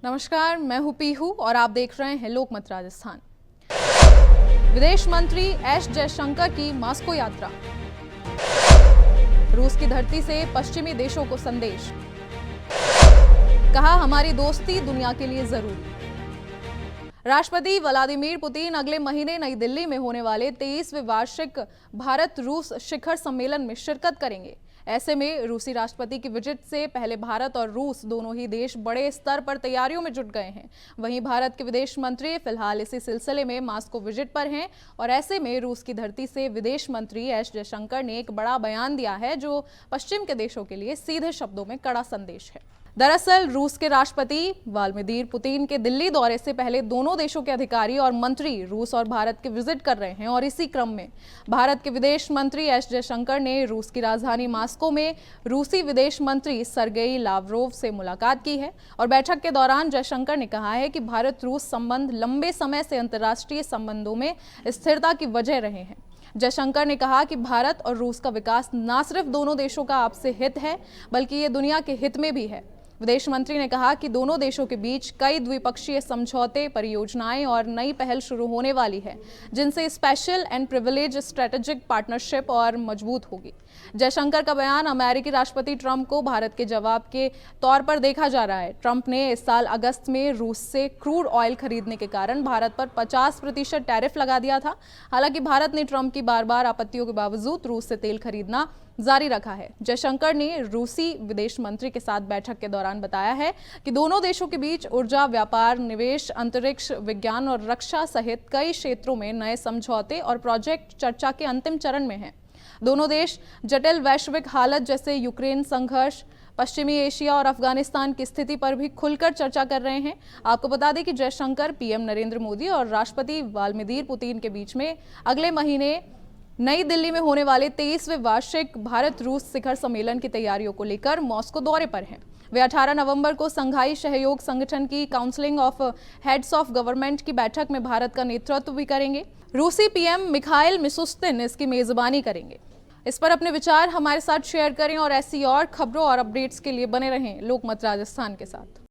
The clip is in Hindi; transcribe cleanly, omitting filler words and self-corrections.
नमस्कार, मैं हूं पीहू और आप देख रहे हैं लोकमत राजस्थान। विदेश मंत्री एस जयशंकर की मॉस्को यात्रा। रूस की धरती से पश्चिमी देशों को संदेश। कहा, हमारी दोस्ती दुनिया के लिए जरूरी। राष्ट्रपति व्लादिमीर पुतिन अगले महीने नई दिल्ली में होने वाले 23वें वार्षिक भारत रूस शिखर सम्मेलन में शिरकत करेंगे। ऐसे में रूसी राष्ट्रपति की विजिट से पहले भारत और रूस दोनों ही देश बड़े स्तर पर तैयारियों में जुट गए हैं। वहीं भारत के विदेश मंत्री फिलहाल इसी सिलसिले में मॉस्को विजिट पर हैं और ऐसे में रूस की धरती से विदेश मंत्री एस जयशंकर ने एक बड़ा बयान दिया है जो पश्चिम के देशों के लिए सीधे शब्दों में कड़ा संदेश है। दरअसल रूस के राष्ट्रपति व्लादिमीर पुतिन के दिल्ली दौरे से पहले दोनों देशों के अधिकारी और मंत्री रूस और भारत के विजिट कर रहे हैं और इसी क्रम में भारत के विदेश मंत्री एस जयशंकर ने रूस की राजधानी मॉस्को में रूसी विदेश मंत्री सर्गेई लावरोव से मुलाकात की है और बैठक के दौरान जयशंकर ने कहा है कि भारत रूस संबंध लंबे समय से अंतर्राष्ट्रीय संबंधों में स्थिरता की वजह रहे हैं। जयशंकर ने कहा कि भारत और रूस का विकास न सिर्फ दोनों देशों का आपसी हित है बल्कि ये दुनिया के हित में भी है। विदेश मंत्री ने कहा कि दोनों देशों के बीच कई द्विपक्षीय समझौते, परियोजनाएं और नई पहल शुरू होने वाली है जिनसे special and privilege strategic partnership और मजबूत होगी। जयशंकर का बयान अमेरिकी राष्ट्रपति ट्रंप को भारत के जवाब के तौर पर देखा जा रहा है। ट्रंप ने इस साल अगस्त में रूस से क्रूड ऑयल खरीदने के कारण भारत पर 50% टैरिफ लगा दिया था। हालांकि भारत ने ट्रंप की बार बार आपत्तियों के बावजूद रूस से तेल खरीदना जारी रखा है। जयशंकर ने रूसी विदेश मंत्री के साथ बैठक के दौरान बताया है कि दोनों देशों के बीच ऊर्जा, व्यापार, निवेश, अंतरिक्ष विज्ञान और रक्षा सहित कई क्षेत्रों में नए समझौते और प्रोजेक्ट चर्चा के अंतिम चरण में हैं। दोनों देश जटिल वैश्विक हालत जैसे यूक्रेन संघर्ष, पश्चिमी एशिया और अफगानिस्तान की स्थिति पर भी खुलकर चर्चा कर रहे हैं। आपको बता दें कि जयशंकर पीएम नरेंद्र मोदी और राष्ट्रपति व्लादिमीर पुतिन के बीच में अगले महीने नई दिल्ली में होने वाले 23वें वार्षिक भारत रूस शिखर सम्मेलन की तैयारियों को लेकर मॉस्को दौरे पर हैं। वे 18 नवंबर को संघाई सहयोग संगठन की counselling of heads of government की बैठक में भारत का नेतृत्व भी करेंगे। रूसी पीएम मिखाइल मिशुस्तिन इसकी मेजबानी करेंगे। इस पर अपने विचार हमारे साथ शेयर करें और ऐसी और खबरों और अपडेट्स के लिए बने रहें लोकमत राजस्थान के साथ।